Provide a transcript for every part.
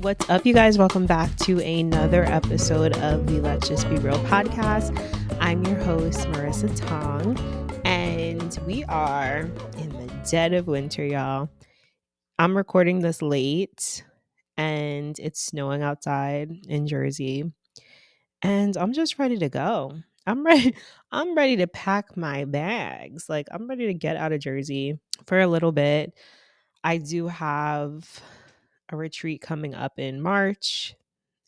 What's up, you guys? Welcome back to another episode of the Let's Just Be Real podcast. I'm your host, Marissa Tong, and we are in the dead of winter, y'all. I'm recording this late, and it's snowing outside in Jersey, and I'm just ready to go. I'm ready. I'm ready to pack my bags. Like, I'm ready to get out of Jersey for a little bit. I do have a retreat coming up in March.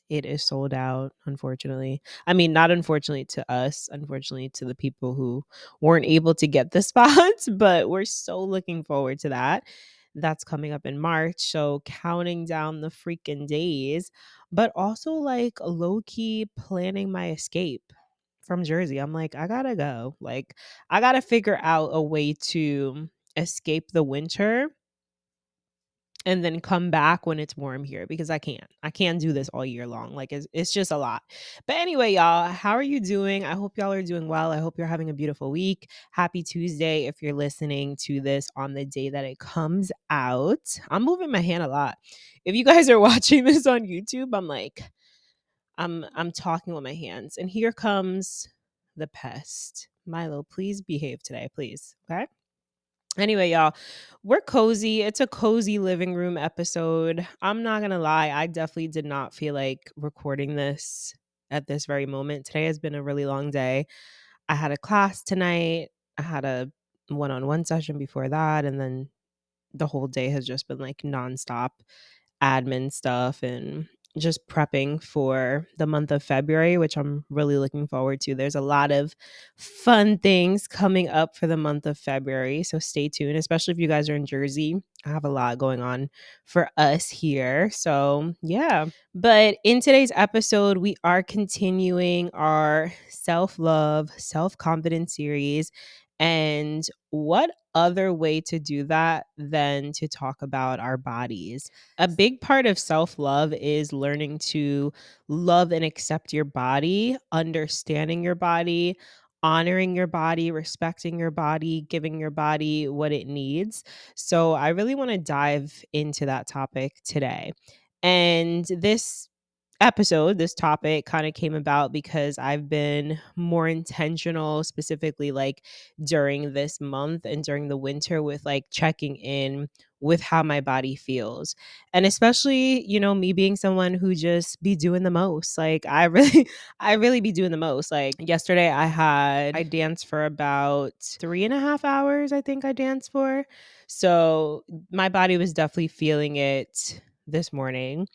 It is sold out, unfortunately. I mean, not unfortunately to us, unfortunately to the people who weren't able to get the spots, but we're so looking forward to that. That's coming up in March. So counting down the freaking days, but also like low key planning my escape from Jersey. I'm like, I gotta go. Like, I gotta figure out a way to escape the winter and then come back when it's warm here because I can't do this all year long. Like it's just a lot. But anyway, y'all, how are you doing? I hope y'all are doing well. I hope you're having a beautiful week. Happy Tuesday if you're listening to this on the day that it comes out. I'm moving my hand a lot. If you guys are watching this on YouTube, I'm talking with my hands. And here comes the pest. Milo, please behave today, please. Okay? Anyway, y'all, we're cozy. It's a cozy living room episode. I'm not going to lie. I definitely did not feel like recording this at this very moment. Today has been a really long day. I had a class tonight. I had a one-on-one session before that. And then the whole day has just been like nonstop admin stuff and just prepping for the month of February, which I'm really looking forward to. There's a lot of fun things coming up for the month of February. So stay tuned, especially if you guys are in Jersey. I have a lot going on for us here. So, yeah. But in today's episode, we are continuing our self-love, self-confidence series. And what other way to do that than to talk about our bodies? A big part of self-love is learning to love and accept your body, understanding your body, honoring your body, respecting your body, giving your body what it needs. So I really want to dive into that topic today. And this topic kind of came about because I've been more intentional, specifically like during this month and during the winter, with like checking in with how my body feels. And especially, me being someone who just be doing the most. Like I really be doing the most. Like yesterday I danced for about 3.5 hours, I think I danced for. So my body was definitely feeling it this morning.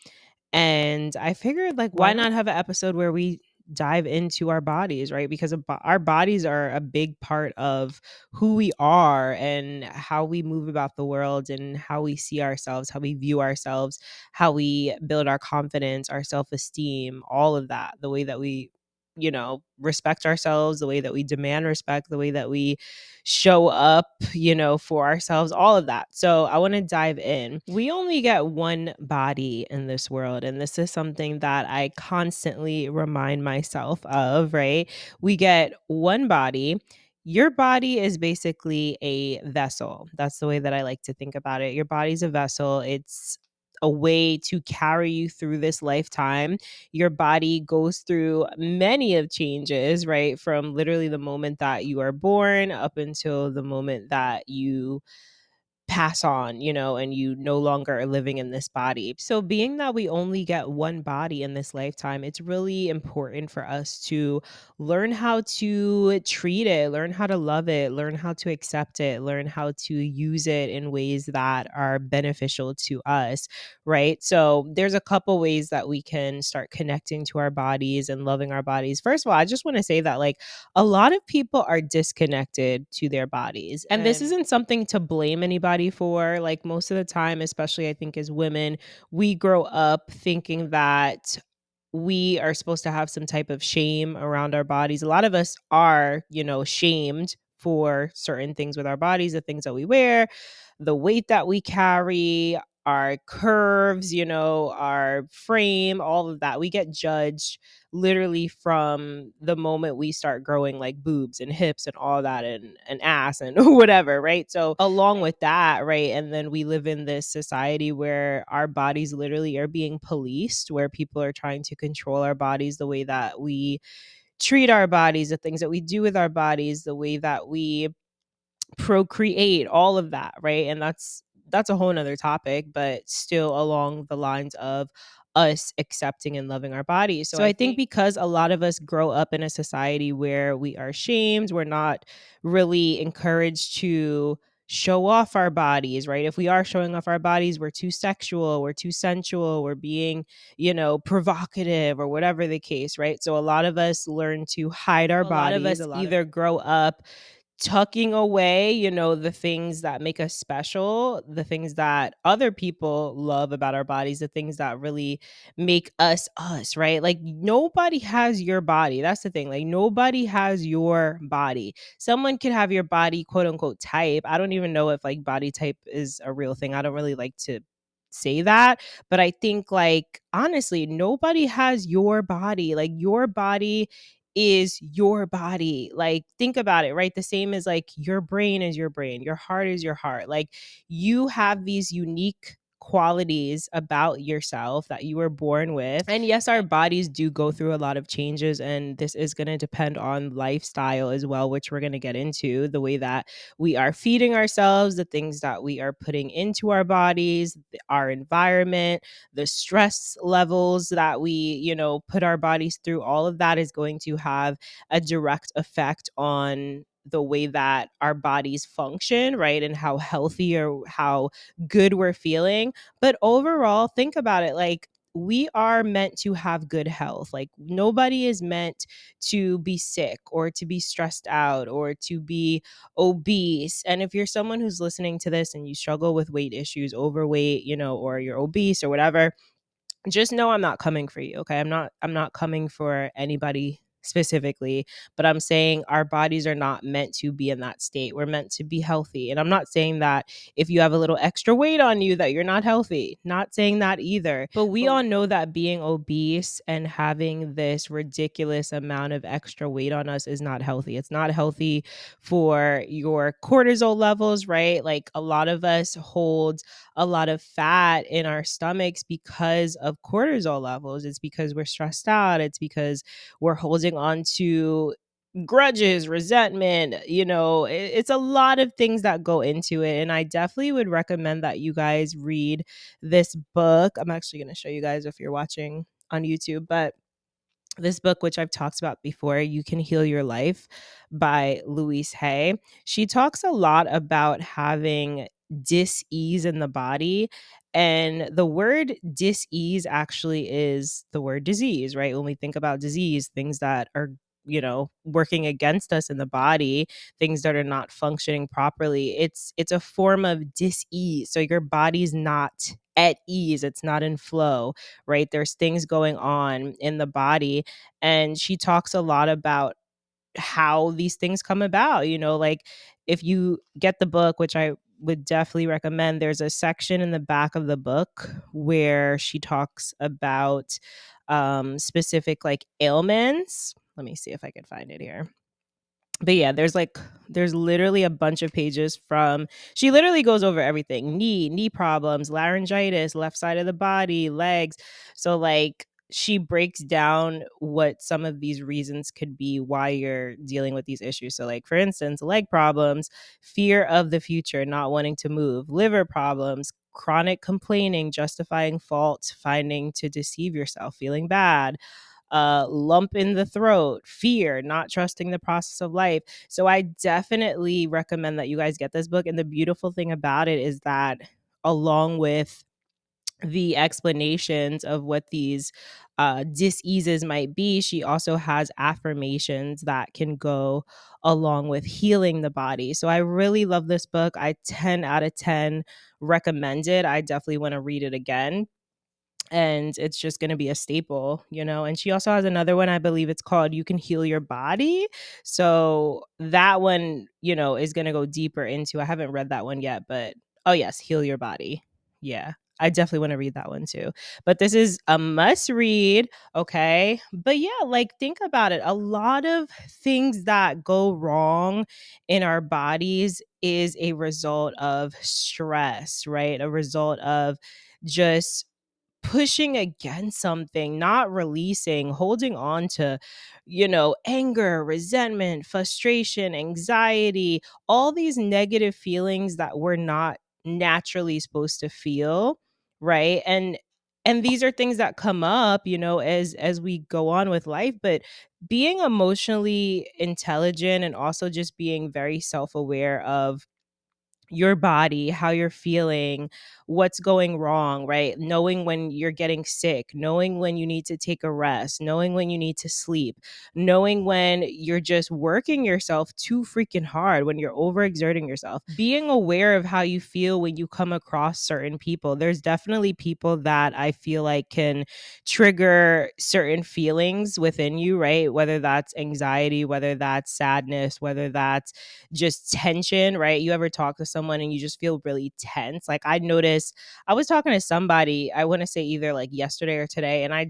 And I figured, like, why not have an episode where we dive into our bodies, right? Because our bodies are a big part of who we are and how we move about the world and how we see ourselves, how we view ourselves, how we build our confidence, our self-esteem, all of that, the way that we respect ourselves, the way that we demand respect, the way that we show up, for ourselves, all of that. So I want to dive in. We only get one body in this world, and this is something that I constantly remind myself of, right? We get one body. Your body is basically a vessel. That's the way that I like to think about it. Your body's a vessel. It's a way to carry you through this lifetime. Your body goes through many of changes, right? From literally the moment that you are born up until the moment that you pass on, and you no longer are living in this body. So being that we only get one body in this lifetime, it's really important for us to learn how to treat it, learn how to love it, learn how to accept it, learn how to use it in ways that are beneficial to us, right? So there's a couple ways that we can start connecting to our bodies and loving our bodies. First of all, I just want to say that like a lot of people are disconnected to their bodies. And this isn't something to blame anybody for. Like most of the time, especially I think as women, we grow up thinking that we are supposed to have some type of shame around our bodies. A lot of us are, shamed for certain things with our bodies, the things that we wear, the weight that we carry, our curves, our frame, all of that. We get judged literally from the moment we start growing like boobs and hips and all that and ass and whatever, right? So along with that, right? And then we live in this society where our bodies literally are being policed, where people are trying to control our bodies, the way that we treat our bodies, the things that we do with our bodies, the way that we procreate, all of that, right? And that's a whole nother topic, but still along the lines of us accepting and loving our bodies. So I think because a lot of us grow up in a society where we are shamed, we're not really encouraged to show off our bodies, right? If we are showing off our bodies, we're too sexual, we're too sensual, we're being, provocative or whatever the case, right? So a lot of us learn to hide our bodies. A lot of us either grow up tucking away, the things that make us special, the things that other people love about our bodies, the things that really make us us, right? Like nobody has your body. That's the thing. Like nobody has your body. Someone could have your body, quote unquote, type. I don't even know if like body type is a real thing. I don't really like to say that, but I think like honestly, nobody has your body. Like your body is your body. Like think about it, right? The same as like your brain is your brain, your heart is your heart. Like you have these unique qualities about yourself that you were born with. And yes, our bodies do go through a lot of changes, and this is going to depend on lifestyle as well, which we're going to get into, the way that we are feeding ourselves, the things that we are putting into our bodies, our environment, the stress levels that we, put our bodies through. All of that is going to have a direct effect on the way that our bodies function, right? And how healthy or how good we're feeling. But overall, think about it, like we are meant to have good health. Like nobody is meant to be sick or to be stressed out or to be obese. And if you're someone who's listening to this and you struggle with weight issues, overweight, or you're obese or whatever, just know I'm not coming for you, okay? I'm not coming for anybody specifically, but I'm saying our bodies are not meant to be in that state. We're meant to be healthy. And I'm not saying that if you have a little extra weight on you that you're not healthy. Not saying that either. But we all know that being obese and having this ridiculous amount of extra weight on us is not healthy. It's not healthy for your cortisol levels, right? Like a lot of us hold a lot of fat in our stomachs because of cortisol levels. It's because we're stressed out. It's because we're holding on to grudges, resentment, it's a lot of things that go into it. And I definitely would recommend that you guys read this book. I'm actually going to show you guys if you're watching on YouTube, but this book, which I've talked about before, You Can Heal Your Life by Louise Hay. She talks a lot about having dis-ease in the body. And the word dis-ease actually is the word disease, right? When we think about disease, things that are working against us in the body, things that are not functioning properly, it's a form of dis-ease. So your body's not at ease, it's not in flow, right? There's things going on in the body. And she talks a lot about how these things come about, like if you get the book, which I would definitely recommend, there's a section in the back of the book where she talks about specific like ailments. Let me see if I can find it here. But yeah, there's literally a bunch of pages from, she literally goes over everything: knee problems, laryngitis, left side of the body, legs. So like she breaks down what some of these reasons could be why you're dealing with these issues. So like for instance, leg problems, fear of the future, not wanting to move; liver problems, chronic complaining, justifying fault, finding to deceive yourself, feeling bad; lump in the throat, fear, not trusting the process of life. So I definitely recommend that you guys get this book. And the beautiful thing about it is that along with the explanations of what these diseases might be, she also has affirmations that can go along with healing the body. So I really love this book. I 10 out of 10 recommend it. I definitely want to read it again, and it's just going to be a staple. And she also has another one, I believe it's called You Can Heal Your Body. So that one, is going to go deeper into, I haven't read that one yet, but oh yes, Heal Your Body. Yeah. I definitely want to read that one too. But this is a must read, okay? But yeah, like think about it. A lot of things that go wrong in our bodies is a result of stress, right? A result of just pushing against something, not releasing, holding on to, anger, resentment, frustration, anxiety, all these negative feelings that we're not naturally supposed to feel, right? And these are things that come up, as we go on with life, but being emotionally intelligent and also just being very self-aware of your body, how you're feeling, what's going wrong, right? Knowing when you're getting sick, knowing when you need to take a rest, knowing when you need to sleep, knowing when you're just working yourself too freaking hard, when you're overexerting yourself, being aware of how you feel when you come across certain people. There's definitely people that I feel like can trigger certain feelings within you, right? Whether that's anxiety, whether that's sadness, whether that's just tension, right? You ever talk to someone and you just feel really tense? Like I noticed, I was talking to somebody, I want to say either like yesterday or today, and I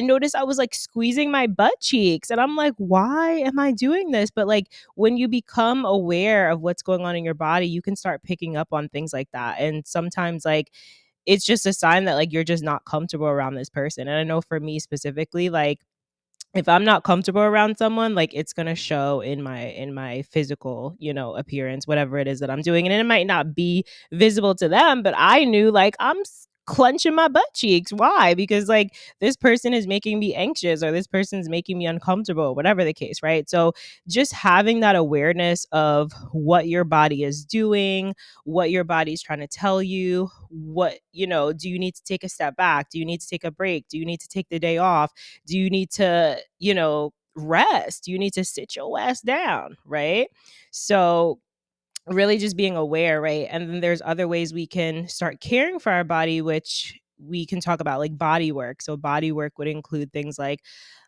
noticed I was like squeezing my butt cheeks. And I'm like, why am I doing this? But like when you become aware of what's going on in your body, you can start picking up on things like that. And sometimes like it's just a sign that like you're just not comfortable around this person. And I know for me specifically, like if I'm not comfortable around someone, like it's gonna show in my physical, appearance, whatever it is that I'm doing. And it might not be visible to them, but I knew like clenching my butt cheeks. Why? Because like this person is making me anxious or this person's making me uncomfortable, whatever the case, right? So just having that awareness of what your body is doing, what your body's trying to tell you, what, do you need to take a step back? Do you need to take a break? Do you need to take the day off? Do you need to, rest? You need to sit your ass down, right? So really just being aware, right? And then there's other ways we can start caring for our body, which we can talk about like body work. So body work would include things like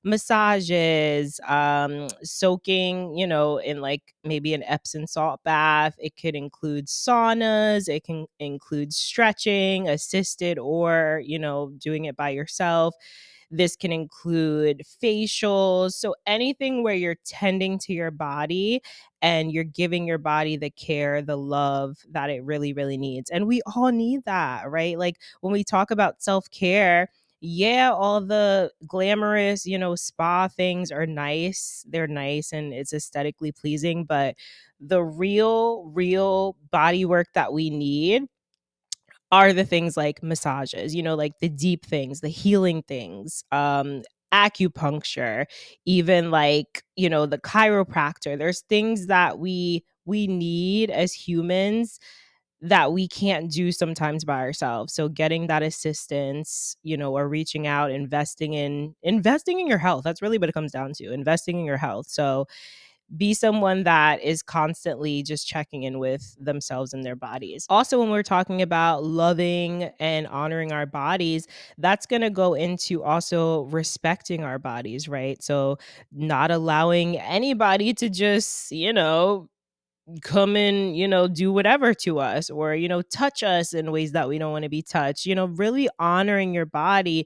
massages, soaking, in like maybe an Epsom salt bath. It could include saunas. It can include stretching, assisted, or, doing it by yourself. This can include facials. So anything where you're tending to your body and you're giving your body the care, the love that it really, really needs. And we all need that, right? Like when we talk about self-care, yeah, all the glamorous, spa things are nice. They're nice and it's aesthetically pleasing, but the real body work that we need are the things like massages, like the deep things, the healing things, acupuncture, even like, the chiropractor. There's things that we need as humans that we can't do sometimes by ourselves. So getting that assistance, or reaching out, investing in your health. That's really what it comes down to, investing in your health. So be someone that is constantly just checking in with themselves and their bodies. Also, when we're talking about loving and honoring our bodies, that's going to go into also respecting our bodies, right? So, not allowing anybody to just, come and do whatever to us, or touch us in ways that we don't want to be touched. Really honoring your body,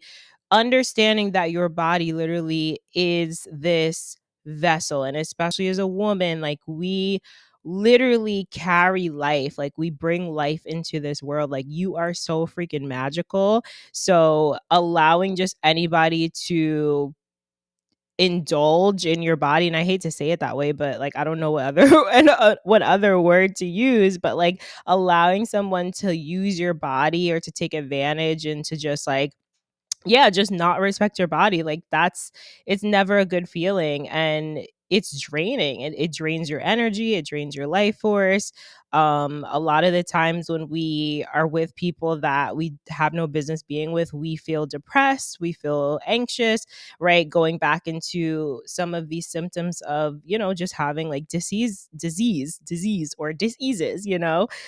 understanding that your body literally is this vessel, and especially as a woman, like we literally carry life, like we bring life into this world. Like you are so freaking magical. So allowing just anybody to indulge in your body, and I hate to say it that way, but like I don't know what other what other word to use, but like allowing someone to use your body or to take advantage and to just like, yeah, just not respect your body, like it's never a good feeling, and it's draining. It drains your energy, it drains your life force. A lot of the times when we are with people that we have no business being with, we feel depressed, we feel anxious, right? Going back into some of these symptoms of, just having like disease or diseases.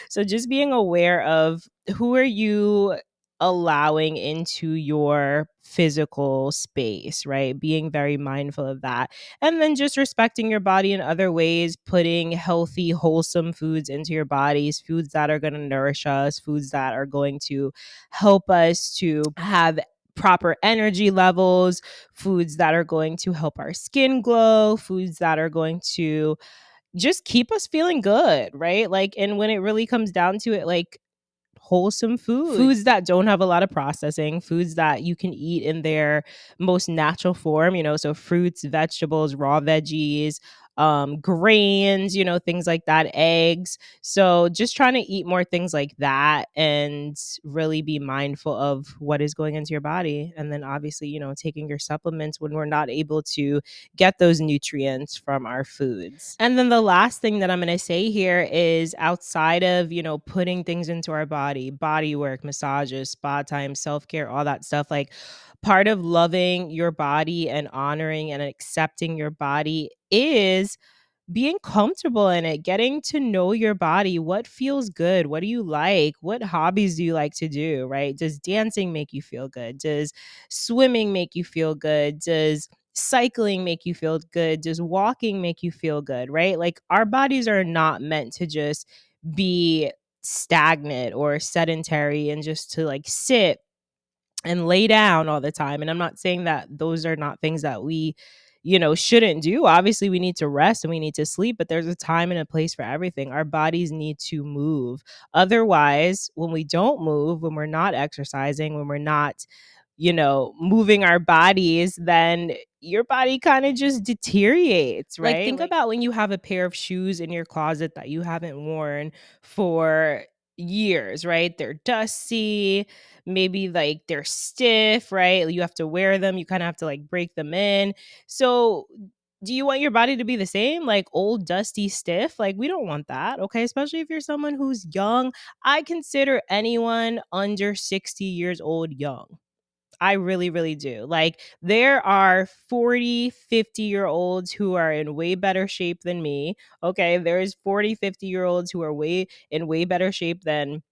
So just being aware of who are you allowing into your physical space, right? Being very mindful of that. And then just respecting your body in other ways, putting healthy, wholesome foods into your bodies, foods that are going to nourish us, foods that are going to help us to have proper energy levels, foods that are going to help our skin glow, foods that are going to just keep us feeling good, right? Like, and when it really comes down to it, like, wholesome foods that don't have a lot of processing, foods that you can eat in their most natural form, so fruits, vegetables, raw veggies, grains, things like that, eggs. So just trying to eat more things like that and really be mindful of what is going into your body. And then obviously, taking your supplements when we're not able to get those nutrients from our foods. And then the last thing that I'm going to say here is, outside of, putting things into our body work, massages, spa time, self-care, all that stuff, like, part of loving your body and honoring and accepting your body is being comfortable in it, getting to know your body. What feels good? What do you like? What hobbies do you like to do, right? Does dancing make you feel good? Does swimming make you feel good? Does cycling make you feel good? Does walking make you feel good, right? Like, our bodies are not meant to just be stagnant or sedentary and just to like sit and lay down all the time. And I'm not saying that those are not things that we, shouldn't do. Obviously, we need to rest and we need to sleep, but there's a time and a place for everything. Our bodies need to move. Otherwise, when we don't move, when we're not exercising, when we're not, moving our bodies, then your body kind of just deteriorates, right? Like, think about when you have a pair of shoes in your closet that you haven't worn for years, right? They're dusty, maybe like they're stiff, right? You have to wear them, you kind of have to like break them in. So do you want your body to be the same, like old, dusty, stiff? Like, we don't want that, okay? Especially if you're someone who's young. I consider anyone under 60 years old young. I really, really do. Like, there are 40, 50-year-olds who are in way better shape than me. Okay. There's 40, 50-year-olds who are in way better shape than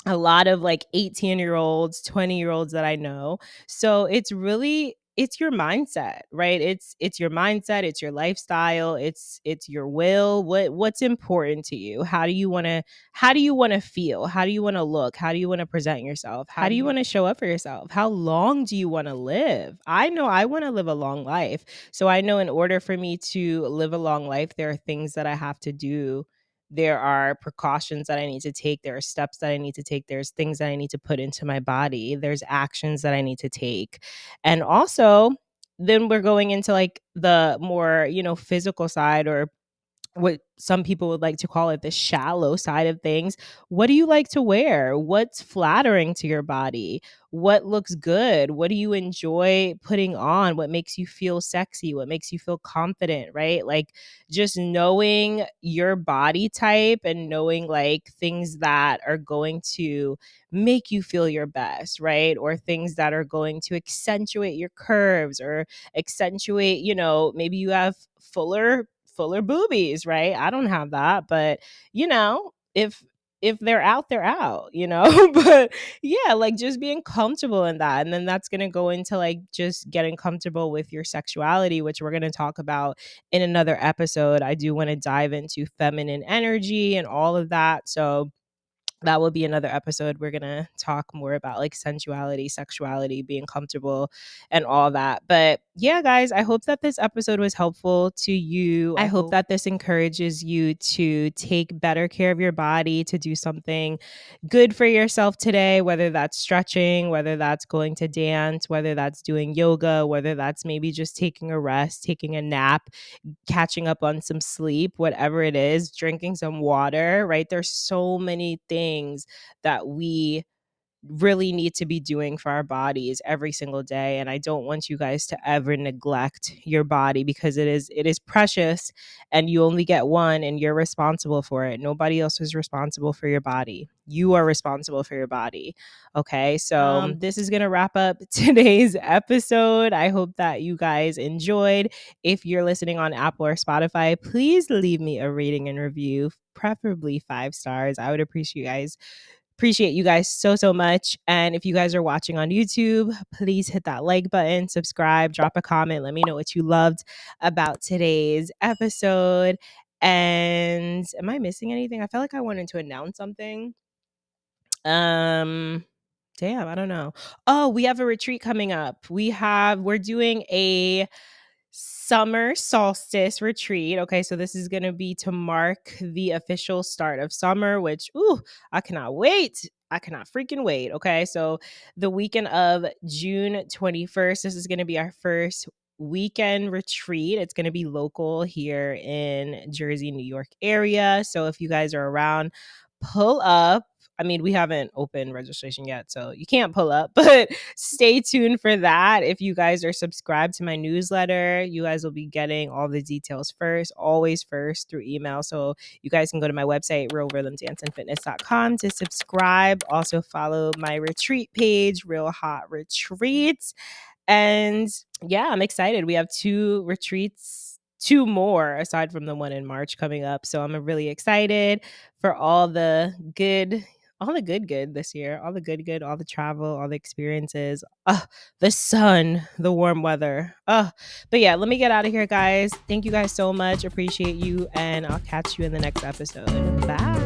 a lot of like 18-year-olds, 20-year-olds that I know. So it's your mindset, right? It's your mindset, it's your lifestyle, it's your will. What's important to you? How do you want to feel? How do you want to look? How do you want to present yourself? How do you want to show up for yourself? How long do you want to live? I know I want to live a long life. So I know in order for me to live a long life, there are things that I have to do. There are precautions that I need to take. There are steps that I need to take. There's things that I need to put into my body. There's actions that I need to take. And also, then we're going into like the more, physical side, or what some people would like to call it the shallow side of things. What do you like to wear? What's flattering to your body? What looks good? What do you enjoy putting on? What makes you feel sexy? What makes you feel confident, right? Like, just knowing your body type and knowing like things that are going to make you feel your best, right? Or things that are going to accentuate your curves, or accentuate, maybe you have fuller boobies, right? I don't have that, but if they're out, they're out, but yeah, like, just being comfortable in that. And then that's going to go into like just getting comfortable with your sexuality, which we're going to talk about in another episode. I do want to dive into feminine energy and all of that. So that will be another episode. We're going to talk more about like sensuality, sexuality, being comfortable, and all that. But yeah, guys, I hope that this episode was helpful to you. I hope that this encourages you to take better care of your body, to do something good for yourself today, whether that's stretching, whether that's going to dance, whether that's doing yoga, whether that's maybe just taking a rest, taking a nap, catching up on some sleep, whatever it is, drinking some water, right? There's so many things that we really need to be doing for our bodies every single day. And I don't want you guys to ever neglect your body, because it is precious, and you only get one, and you're responsible for it. Nobody else is responsible for your body. You are responsible for your body. Okay. So this is going to wrap up today's episode. I hope that you guys enjoyed. If you're listening on Apple or Spotify, please leave me a rating and review, preferably 5 stars. I would appreciate you guys Appreciate you guys so much. And if you guys are watching on YouTube, please hit that like button, subscribe, drop a comment. Let me know what you loved about today's episode. And am I missing anything? I felt like I wanted to announce something. Damn, I don't know. Oh, we have a retreat coming up. We're doing a summer solstice retreat. Okay, so this is going to be to mark the official start of summer, which I cannot wait. I cannot freaking wait. Okay, so the weekend of June 21st, this is going to be our first weekend retreat. It's going to be local here in Jersey, New York area. So if you guys are around, pull up. I mean, we haven't opened registration yet, so you can't pull up, but stay tuned for that. If you guys are subscribed to my newsletter, you guys will be getting all the details first, always first through email. So you guys can go to my website, realrhythmdanceandfitness.com to subscribe. Also follow my retreat page, Real Hot Retreats. And yeah, I'm excited. We have 2 retreats, 2 more aside from the one in March coming up. So I'm really excited for all the good this year, all the good, all the travel, all the experiences, the sun, the warm weather. But yeah, let me get out of here, guys. Thank you guys so much. Appreciate you. And I'll catch you in the next episode. Bye.